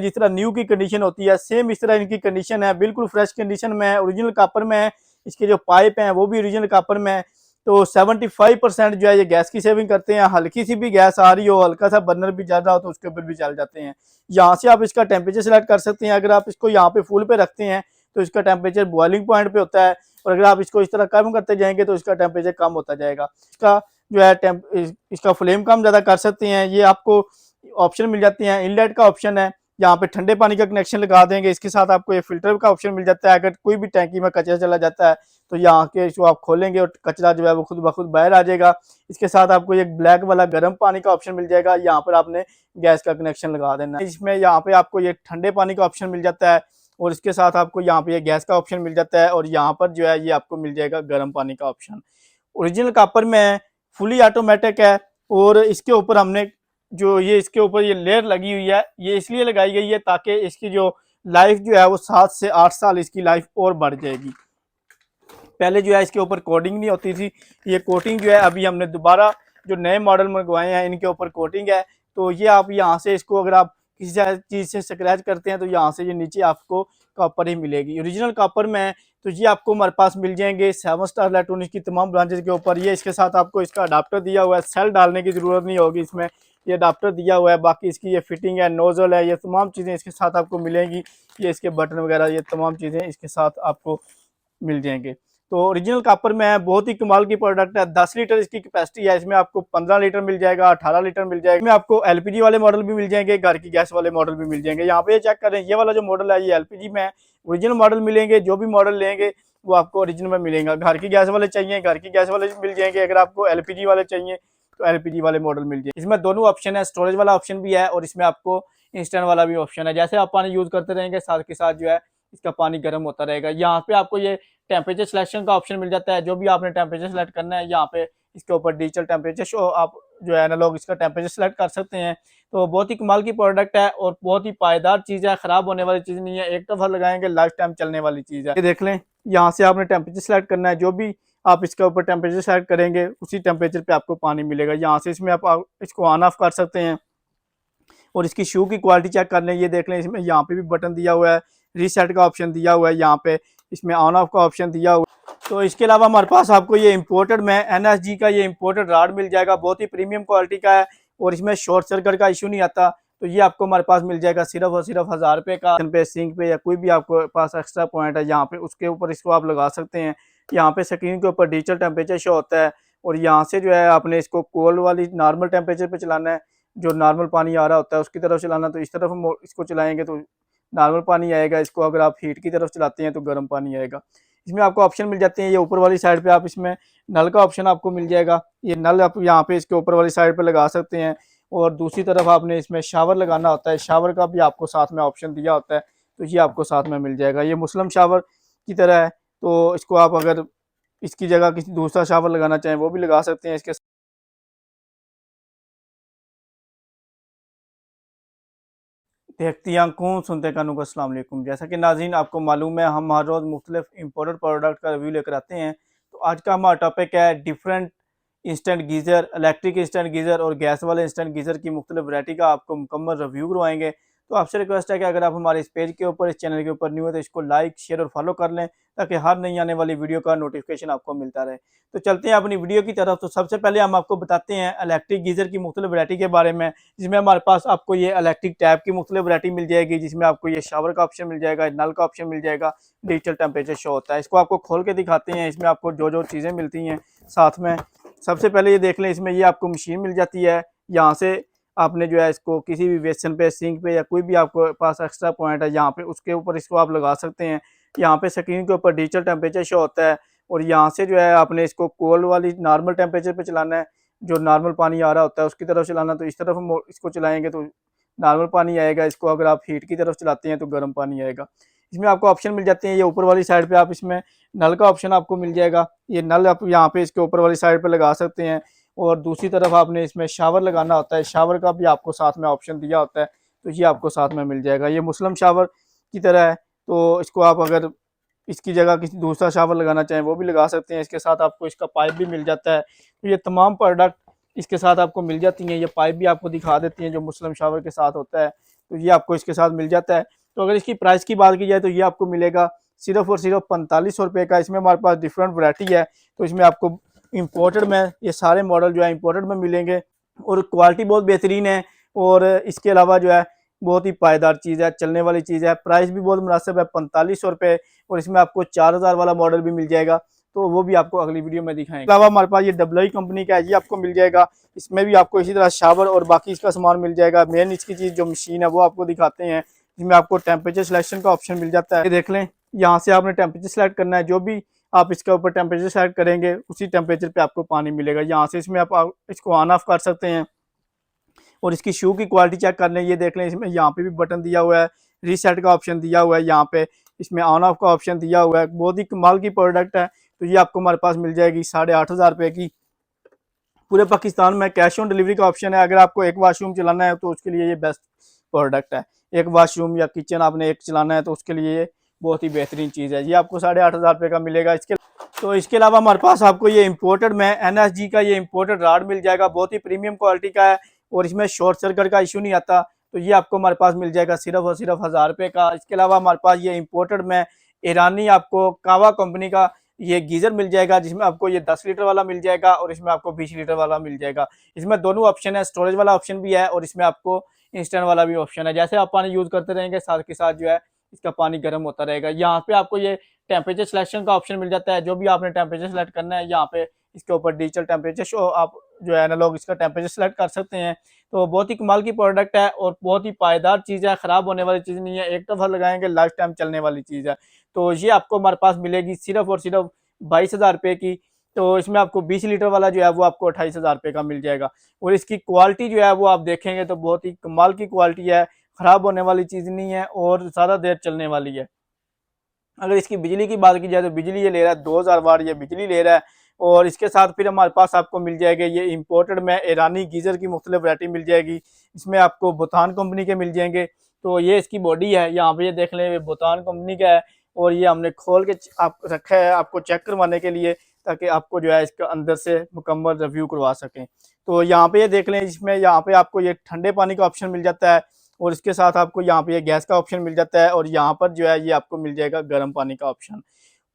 जिस तरह न्यू की कंडीशन होती है सेम इस तरह इनकी कंडीशन है, बिल्कुल फ्रेश कंडीशन में है, ओरिजिनल कॉपर में है। इसके जो पाइप हैं वो भी ओरिजिनल कॉपर में है। तो 75% जो है ये गैस की सेविंग करते हैं। हल्की सी भी गैस आ रही हो, हल्का सा बर्नर भी जल रहा हो तो उसके ऊपर भी चल जाते हैं। यहाँ से आप इसका टेम्परेचर सेलेक्ट कर सकते हैं। अगर आप इसको यहाँ पे फुल पे रखते हैं तो इसका टेम्परेचर बॉइलिंग पॉइंट पे होता है, और अगर आप इसको इस तरह कम करते जाएंगे तो इसका टेम्परेचर कम होता जाएगा। इसका जो है इसका फ्लेम कम ज़्यादा कर सकते हैं। ये आपको ऑप्शन मिल जाते हैं। इनलेट का ऑप्शन है, यहाँ पे ठंडे पानी का कनेक्शन लगा देंगे। इसके साथ आपको ये फिल्टर का ऑप्शन मिल जाता है। अगर कोई भी टैंकी में कचरा चला जाता है तो यहाँ के इसको आप खोलेंगे और कचरा जो है वो खुद ब खुद बाहर आ जाएगा। इसके साथ आपको एक ब्लैक वाला गर्म पानी का ऑप्शन मिल जाएगा। यहाँ पर आपने गैस का कनेक्शन लगा देना है। इसमें यहाँ पे आपको ये ठंडे पानी का ऑप्शन मिल जाता है, और इसके साथ आपको यहाँ पे ये गैस का ऑप्शन मिल जाता है, और यहाँ पर जो है ये आपको मिल जाएगा गर्म पानी का ऑप्शन। ओरिजिनल कॉपर में है, फुली ऑटोमेटिक है, और इसके ऊपर हमने जो ये इसके ऊपर ये लेयर लगी हुई है ये इसलिए लगाई गई है ताकि इसकी जो लाइफ जो है वो 7 से 8 साल इसकी लाइफ और बढ़ जाएगी। पहले जो है इसके ऊपर कोटिंग नहीं होती थी, ये कोटिंग जो है अभी हमने दोबारा जो नए मॉडल मंगवाए हैं इनके ऊपर कोटिंग है। तो ये आप यहाँ से इसको अगर आप किसी चीज़ से स्क्रैच करते हैं तो यहाँ से ये नीचे आपको कॉपर ही मिलेगी। ओरिजिनल कॉपर में है तो ये आपको हमारे पास मिल जाएंगे 7 स्टार इलेक्ट्रॉनिक्स की तमाम ब्रांचेज के ऊपर। ये इसके साथ आपको इसका अडाप्टर दिया हुआ है, सेल डालने की ज़रूरत नहीं होगी इसमें, ये अडाप्टर दिया हुआ है। बाकी इसकी ये फिटिंग है, नोजल है, ये तमाम चीज़ें इसके साथ आपको मिलेंगी। ये इसके बटन वगैरह ये तमाम चीज़ें इसके साथ आपको मिल जाएंगे। तो ओरिजिनल कॉपर में है, बहुत ही कमाल की प्रोडक्ट है। 10 लीटर इसकी कैपेसिटी है, इसमें आपको 15 लीटर मिल जाएगा, 18 लीटर मिल जाएगा। इसमें आपको एलपीजी वाले मॉडल भी मिल जाएंगे, घर की गैस वाले मॉडल भी मिल जाएंगे। यहाँ पे चेक करें, ये वाला जो मॉडल है ये एलपीजी में है। ओरिजिनल मॉडल मिलेंगे, जो भी मॉडल लेंगे वो आपको ओरिजिनल में मिलेगा। घर की गैस वाले चाहिए घर की गैस वाले मिल जाएंगे, अगर आपको एलपीजी वाले चाहिए तो एलपीजी वाले मॉडल मिल जाएंगे। इसमें दोनों ऑप्शन है, स्टोरेज वाला ऑप्शन भी है और इसमें आपको इंस्टेंट वाला भी ऑप्शन है। जैसे आप पानी यूज करते रहेंगे साथ के साथ जो है इसका पानी गर्म होता रहेगा। यहाँ पे आपको ये टेम्परेचर सिलेक्शन का ऑप्शन मिल जाता है, जो भी आपने टेम्परेचर सेलेक्ट करना है यहाँ पे इसके ऊपर डिजिटल टेम्परेचर शो आप जो है एनालॉग इसका टेम्परेचर सेलेक्ट कर सकते हैं। तो बहुत ही कमाल की प्रोडक्ट है और बहुत ही पायदार चीज़ है, ख़राब होने वाली चीज़ नहीं है, एक दफ़ा लगाएंगे लाइफ टाइम चलने वाली चीज़ है। ये देख लें, यहाँ से आपने टेम्परेचर सेलेक्ट करना है, जो भी आप इसके ऊपर टेम्परेचर सेलेक्ट करेंगे उसी टेम्परेचर पे आपको पानी मिलेगा। यहाँ से इसमें आप इसको ऑन ऑफ कर सकते हैं और इसकी शू की क्वालिटी चेक कर लें। ये देख लें, इसमें यहाँ पे भी बटन दिया हुआ है, रीसेट का ऑप्शन दिया हुआ है, यहाँ पे इसमें ऑन ऑफ का ऑप्शन दिया हुआ है। तो इसके अलावा हमारे पास आपको ये इम्पोर्टेड में एनएसजी का ये इम्पोर्टेड राड मिल जाएगा, बहुत ही प्रीमियम क्वालिटी का है और इसमें शॉर्ट सर्किट का इशू नहीं आता। तो ये आपको हमारे पास मिल जाएगा सिर्फ और सिर्फ 1000 रुपये का। पे सिंक पे या कोई भी आपको पास एक्स्ट्रा पॉइंट है यहाँ पे उसके ऊपर इसको आप लगा सकते हैं। यहाँ पे स्क्रीन के ऊपर डिजिटल टेम्परेचर शो होता है और यहाँ से जो है आपने इसको कोल्ड वाली नॉर्मल टेम्परेचर पे चलाना है, जो नॉर्मल पानी आ रहा होता है उसकी तरफ चलाना। तो इस तरफ हम इसको चलाएंगे तो नॉर्मल पानी आएगा, इसको अगर आप हीट की तरफ चलाते हैं तो गर्म पानी आएगा। इसमें आपको ऑप्शन मिल जाते हैं, ये ऊपर वाली साइड पे आप इसमें नल का ऑप्शन आपको मिल जाएगा, ये नल आप यहाँ पे इसके ऊपर वाली साइड पे लगा सकते हैं। और दूसरी तरफ आपने इसमें शावर लगाना होता है, शावर का भी आपको साथ में ऑप्शन दिया होता है, तो ये आपको साथ में मिल जाएगा। ये मुस्लिम शावर की तरह है, तो इसको आप अगर इसकी जगह किसी दूसरा शावर लगाना चाहें वो भी लगा सकते हैं। इसके देखती आंखों सुनते कानों को अस्सलाम वालेकुम। जैसा कि नाज़रीन आपको मालूम है हम हर रोज़ मुख्तलिफ इंपोर्टेड प्रोडक्ट का रिव्यू लेकर आते हैं। तो आज का हमारा टॉपिक है different instant geyser, electric instant geyser और गैस वाले इंस्टेंट गीज़र की मुख्तलिफ वैरायटी का आपको मुकम्मल रिव्यू करवाएंगे। तो आपसे रिक्वेस्ट है कि अगर आप हमारे इस पेज के ऊपर इस चैनल के ऊपर न्यू है तो इसको लाइक शेयर और फॉलो कर लें ताकि हर नई आने वाली वीडियो का नोटिफिकेशन आपको मिलता रहे। तो चलते हैं अपनी वीडियो की तरफ। तो सबसे पहले हम आपको बताते हैं इलेक्ट्रिक गीज़र की मुख्तलिफ वैरायटी के बारे में, जिसमें हमारे पास आपको ये इलेक्ट्रिक टैप की मुख्तलिफ वैरायटी मिल जाएगी, जिसमें आपको ये शावर का ऑप्शन मिल जाएगा, नल का ऑप्शन मिल जाएगा, डिजिटल टेम्परेचर शो होता है। इसको आपको खोल के दिखाते हैं, इसमें आपको जो जो चीज़ें मिलती हैं साथ में। सबसे पहले ये देख लें, इसमें ये आपको मशीन मिल जाती है। यहाँ से आपने जो है इसको किसी भी बेसन पे, सिंक पे या कोई भी आपको पास एक्स्ट्रा पॉइंट है यहाँ पे उसके ऊपर इसको आप लगा सकते हैं। यहाँ पे स्क्रीन के ऊपर डिजिटल टेम्परेचर शो होता है और यहाँ से जो है आपने इसको कोल्ड वाली नॉर्मल टेम्परेचर पे चलाना है, जो नॉर्मल पानी आ रहा होता है उसकी तरफ चलाना। तो इस तरफ हम इसको चलाएंगे तो नॉर्मल पानी आएगा, इसको अगर आप हीट की तरफ चलाते हैं तो गर्म पानी आएगा। इसमें आपको ऑप्शन मिल जाते हैं, ये ऊपर वाली साइड पे आप इसमें नल का ऑप्शन आपको मिल जाएगा, ये नल आप यहाँ पे इसके ऊपर वाली साइड पे लगा सकते हैं। और दूसरी तरफ आपने इसमें शावर लगाना होता है, शावर का भी आपको साथ में ऑप्शन दिया होता है, तो ये आपको साथ में मिल जाएगा। ये मुस्लिम शावर की तरह है, तो इसको आप अगर इसकी जगह किसी दूसरा शावर लगाना चाहें वो भी लगा सकते हैं। इसके साथ आपको इसका पाइप भी मिल जाता है। तो ये तमाम प्रोडक्ट इसके साथ आपको मिल जाती हैं। ये पाइप भी आपको दिखा देती हैं जो मुस्लिम शावर के साथ होता है। तो ये आपको इसके साथ मिल जाता है। तो अगर इसकी प्राइस की बात की जाए तो ये आपको मिलेगा सिर्फ और सिर्फ 4500 रुपये का। इसमें हमारे पास डिफरेंट वैरायटी है, तो इसमें आपको इम्पोर्टेड में ये सारे मॉडल जो है इम्पोर्टेड में मिलेंगे और क्वालिटी बहुत बेहतरीन है। और इसके अलावा जो है बहुत ही पायदार चीज़ है, चलने वाली चीज़ है। प्राइस भी बहुत मुनासिब है 4500 रुपये, और इसमें आपको 4000 वाला मॉडल भी मिल जाएगा, तो वो भी आपको अगली वीडियो में दिखाएंगे। इसके अलावा हमारे पास ये डब्ल्यू कंपनी का है, ये आपको मिल जाएगा। इसमें भी आपको इसी तरह शावर और बाकी इसका सामान मिल जाएगा। मेन इसकी चीज़ जो मशीन है वो आपको दिखाते हैं, जिसमें आपको टेम्परेचर सिलेक्शन का ऑप्शन मिल जाता है। ये देख लें, यहाँ से आपने टेम्परेचर सेलेक्ट करना है, जो भी आप इसके ऊपर टेम्परेचर सेलेक्ट करेंगे उसी टेम्परेचर पे आपको पानी मिलेगा। यहाँ से इसमें आप इसको ऑन ऑफ कर सकते हैं। और इसकी शू की क्वालिटी चेक कर लें, ये देख लें, इसमें यहाँ पे भी बटन दिया हुआ है, रीसेट का ऑप्शन दिया हुआ है, यहाँ पे इसमें ऑन ऑफ का ऑप्शन दिया हुआ है। बहुत ही कमाल की प्रोडक्ट है। तो ये आपको हमारे पास मिल जाएगी 8500 रुपये की। पूरे पाकिस्तान में कैश ऑन डिलीवरी का ऑप्शन है। अगर आपको एक वाशरूम चलाना है तो उसके लिए ये बेस्ट प्रोडक्ट है। एक वाशरूम या किचन आपने एक चलाना है तो उसके लिए ये बहुत ही बेहतरीन चीज़ है। ये आपको 8500 रुपये का मिलेगा। इसके अलावा हमारे पास आपको ये इम्पोर्टेड में NSG का ये इम्पोर्टेड राड मिल जाएगा, बहुत ही प्रीमियम क्वालिटी का है और इसमें शॉर्ट सर्किट का इशू नहीं आता। तो ये आपको हमारे पास मिल जाएगा सिर्फ और सिर्फ 1000 रुपये का। इसके अलावा हमारे पास ये इम्पोर्टेड में ईरानी आपको कावा कंपनी का ये गीज़र मिल जाएगा, जिसमें आपको ये 10 लीटर वाला मिल जाएगा और इसमें आपको 20 लीटर वाला मिल जाएगा। इसमें दोनों ऑप्शन है, स्टोरेज वाला ऑप्शन भी है और इसमें आपको इंस्टेंट वाला भी ऑप्शन है। जैसे आप पानी यूज़ करते रहेंगे साथ के साथ जो है इसका पानी गर्म होता रहेगा। यहाँ पे आपको ये टेम्परेचर सिलेक्शन का ऑप्शन मिल जाता है। जो भी आपने टेम्परेचर सेलेक्ट करना है, यहाँ पे इसके ऊपर डिजिटल टेम्परेचर शो आप जो है एनालॉग इसका टेम्परेचर सेलेक्ट कर सकते हैं। तो बहुत ही कमाल की प्रोडक्ट है और बहुत ही पायदार चीज़ है, ख़राब होने वाली चीज़ नहीं है। एक दफ़ा लगाएंगे लाइफ टाइम चलने वाली चीज़ है। तो ये आपको हमारे पास मिलेगी सिर्फ और सिर्फ 22,000 रुपये की। तो इसमें आपको 20 लीटर वाला जो है वो आपको 28,000 रुपये का मिल जाएगा। और इसकी क्वालिटी जो है वो आप देखेंगे तो बहुत ही कमाल की क्वालिटी है, ख़राब होने वाली चीज़ नहीं है और ज़्यादा देर चलने वाली है। अगर इसकी बिजली की बात की जाए तो बिजली ये ले रहा है 2000 वाट ये बिजली ले रहा है। और इसके साथ फिर हमारे पास आपको मिल जाएगा ये इम्पोर्टेड में ईरानी गीज़र की मुख्तलिफ वैरायटी मिल जाएगी। इसमें आपको बुतान कंपनी के मिल जाएंगे। तो ये इसकी बॉडी है, यहाँ पे ये देख लें, ये बुतान कंपनी का है और ये हमने खोल के आप रखा है आपको चेक करवाने के लिए, ताकि आपको जो है इसका अंदर से मुकम्मल रिव्यू करवा सकें। तो यहाँ पे ये देख लें, इसमें यहाँ पे आपको ये ठंडे पानी का ऑप्शन मिल जाता है और इसके साथ आपको यहाँ पे ये गैस का ऑप्शन मिल जाता है और यहाँ पर जो है ये आपको मिल जाएगा गर्म पानी का ऑप्शन।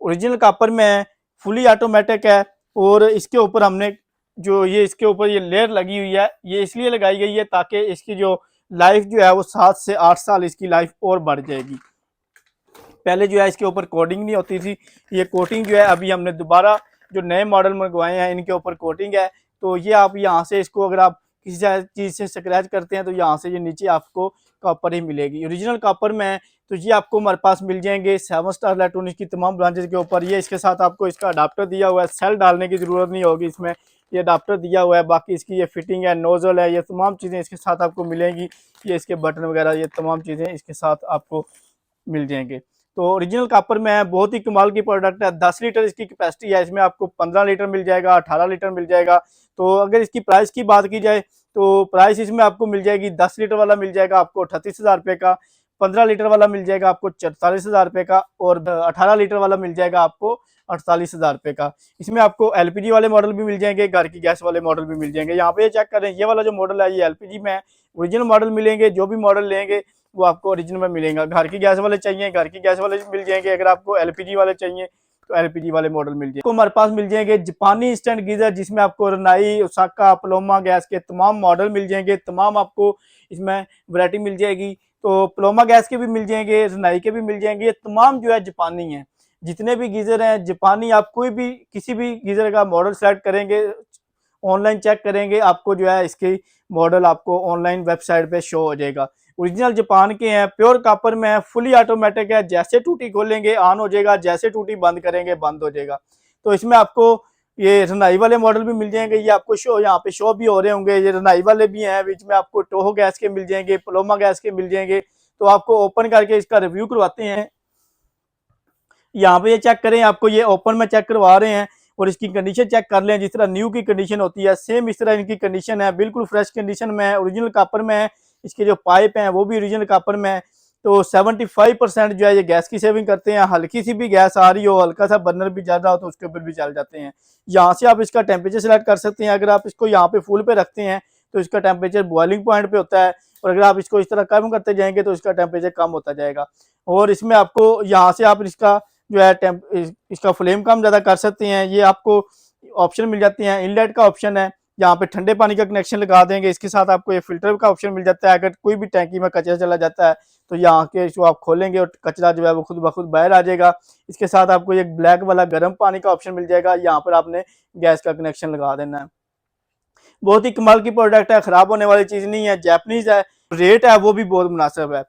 ओरिजिनल कॉपर में है, फुली ऑटोमेटिक है और इसके ऊपर हमने जो ये इसके ऊपर ये लेयर लगी हुई है, ये इसलिए लगाई गई है ताकि इसकी जो लाइफ जो है वो 7 से 8 साल इसकी लाइफ और बढ़ जाएगी। पहले जो है इसके ऊपर कोटिंग नहीं होती थी, ये कोटिंग जो है अभी हमने दोबारा जो नए मॉडल मंगवाए हैं इनके ऊपर कोटिंग है। तो ये आप यहाँ से इसको अगर आप किसी चीज़ से स्क्रैच करते हैं तो यहाँ से ये नीचे आपको कॉपर ही मिलेगी। ओरिजिनल कॉपर में है तो ये आपको हमारे पास मिल जाएंगे 7 स्टार इलेक्ट्रॉनिक्स की तमाम ब्रांचेज के ऊपर। ये इसके साथ आपको इसका अडाप्टर दिया हुआ है, सेल डालने की ज़रूरत नहीं होगी, इसमें ये अडाप्टर दिया हुआ है। बाकी इसकी ये फिटिंग है, नोजल है, ये तमाम चीज़ें इसके साथ आपको मिलेंगी। ये इसके बटन वगैरह ये तमाम चीज़ें इसके साथ आपको मिल जाएंगे। तो ओरिजिनल कॉपर में है, बहुत ही कमाल की प्रोडक्ट है। 10 लीटर इसकी कैपेसिटी है, इसमें आपको 15 लीटर मिल जाएगा, 18 लीटर मिल जाएगा। तो अगर इसकी प्राइस की बात की जाए तो प्राइस इसमें आपको मिल जाएगी, 10 लीटर वाला मिल जाएगा आपको 38,000 रुपये का, 15 लीटर वाला मिल जाएगा आपको 44,000 रुपये का और 18 लीटर वाला मिल जाएगा आपको 48,000 रुपये का। इसमें आपको LPG वाले मॉडल भी मिल जाएंगे, घर की गैस वाले मॉडल भी मिल जाएंगे। यहाँ पे चेक करें, ये वाला जो मॉडल है ये LPG में है, ओरिजिनल मॉडल मिलेंगे। जो भी मॉडल लेंगे वो आपको ओरिजिनल में मिलेगा। घर की गैस वाले चाहिए घर की गैस वाले मिल जाएंगे, अगर आपको LPG वाले चाहिए तो LPG वाले मॉडल मिल जाएंगे। हमारे पास मिल जाएंगे जापानी इंस्टेंट गीजर, जिसमें आपको रनाई, ओसाका, पलोमा गैस के तमाम मॉडल मिल जाएंगे, तमाम आपको इसमें वैरायटी मिल जाएगी। तो पलोमा गैस के भी मिल जाएंगे, रनाई के भी मिल जाएंगे, ये तमाम जो है जापानी हैं। जितने भी गीजर हैं जापानी, आप कोई भी किसी भी गीजर का मॉडल सेलेक्ट करेंगे, ऑनलाइन चेक करेंगे, आपको जो है इसके मॉडल आपको ऑनलाइन वेबसाइट पे शो हो जाएगा। ओरिजिनल जापान के हैं, प्योर कॉपर में है, फुली ऑटोमेटिक है, जैसे टूटी खोलेंगे ऑन हो जाएगा, जैसे टूटी बंद करेंगे बंद हो जाएगा। तो इसमें आपको ये रनाई वाले मॉडल भी मिल जाएंगे, ये आपको शो यहाँ पे शो भी हो रहे होंगे। ये रनाई वाले भी हैं, बीच में आपको टोहो गैस के मिल जाएंगे, पलोमा गैस के मिल जाएंगे। तो आपको ओपन करके इसका रिव्यू करवाते हैं। यहाँ पे ये चेक करें, आपको ये ओपन में चेक करवा रहे हैं और इसकी कंडीशन चेक कर लें। जिस तरह न्यू की कंडीशन होती है सेम इस तरह इनकी कंडीशन है, बिल्कुल फ्रेश कंडीशन में है, ओरिजिनल कॉपर में है। इसके जो पाइप हैं वो भी ओरिजिनल कॉपर में है। तो 75% जो है ये गैस की सेविंग करते हैं। हल्की सी भी गैस आ रही हो, हल्का सा बर्नर भी चल रहा हो तो उसके ऊपर भी चल जाते हैं। यहाँ से आप इसका टेम्परेचर सेलेक्ट कर सकते हैं। अगर आप इसको यहाँ पे फुल पे रखते हैं तो इसका टेम्परेचर बॉइलिंग पॉइंट पे होता है, और अगर आप इसको इस तरह कम करते जाएंगे तो इसका टेम्परेचर कम होता जाएगा। और इसमें आपको यहाँ से आप इसका जो है इसका फ्लेम कम ज़्यादा कर सकते हैं। ये आपको ऑप्शन मिल जाते हैं। इनलेट का ऑप्शन है, यहाँ पे ठंडे पानी का कनेक्शन लगा देंगे। इसके साथ आपको ये फिल्टर का ऑप्शन मिल जाता है। अगर कोई भी टैंकी में कचरा चला जाता है तो यहाँ के इसको आप खोलेंगे और कचरा जो है वो खुद ब खुद बाहर आ जाएगा। इसके साथ आपको एक ब्लैक वाला गर्म पानी का ऑप्शन मिल जाएगा। यहाँ पर आपने गैस का कनेक्शन लगा देना है। बहुत ही कमाल की प्रोडक्ट है, खराब होने वाली चीज़ नहीं है, जैपनीज है। रेट है वो भी बहुत मुनासिब है।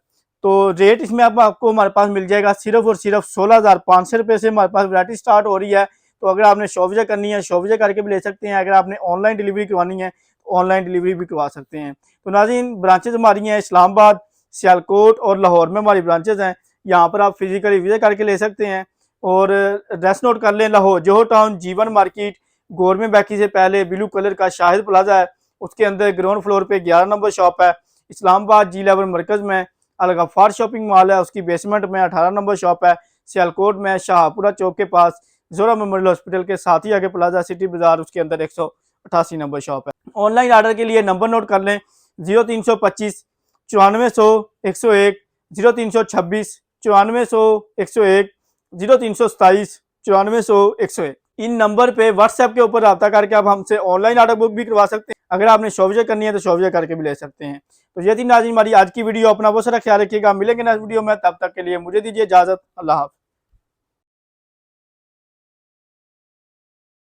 तो रेट इसमें आपको हमारे पास मिल जाएगा सिर्फ और सिर्फ 16,500 रुपये से हमारे पास वैरायटी स्टार्ट हो रही है। तो अगर आपने शॉप विजिट करनी है, शॉप विजिट करके भी ले सकते हैं। अगर आपने ऑनलाइन डिलीवरी करवानी है तो ऑनलाइन डिलीवरी भी करवा सकते हैं। तो नाज़रीन, ब्रांचेज हमारी हैं इस्लामाबाद, सियालकोट और लाहौर में हमारी ब्रांचेज हैं। यहाँ पर आप फिजिकली विजिट करके ले सकते हैं। और एड्रेस नोट कर लें, लाहौर जोहर टाउन, जीवन मार्केट, गवर्नमेंट बैकी से पहले ब्लू कलर का शाहिद प्लाजा है, उसके अंदर ग्राउंड फ्लोर पे 11 नंबर शॉप है। इस्लामाबाद जी लेवल मरकज़ में अल गफ्फार शॉपिंग मॉल है, उसकी बेसमेंट में 18 नंबर शॉप है। सियालकोट में शाहपुरा चौक के पास जोरा मेमोरियल हॉस्पिटल के साथ ही आगे प्लाजा सिटी बाजार, उसके अंदर 188 नंबर शॉप है। ऑनलाइन ऑर्डर के लिए नंबर नोट कर लें, 0325 9400 101, 0326 9400 101, 0327 9400 101। इन नंबर पे व्हाट्सएप के ऊपर रब्ता करके आप हमसे ऑनलाइन ऑर्डर बुक भी करवा सकते हैं। अगर आपने शॉप विजिट करनी है तो शॉप विजिट करके भी ले सकते हैं। तो ये थी नाज़रीन हमारी आज की वीडियो। अपना बहुत सारा ख्याल रखिएगा, मिलेंगे नेक्स्ट वीडियो में, तब तक के लिए मुझे दीजिए इजाजत। अल्लाह हाफ़िज़।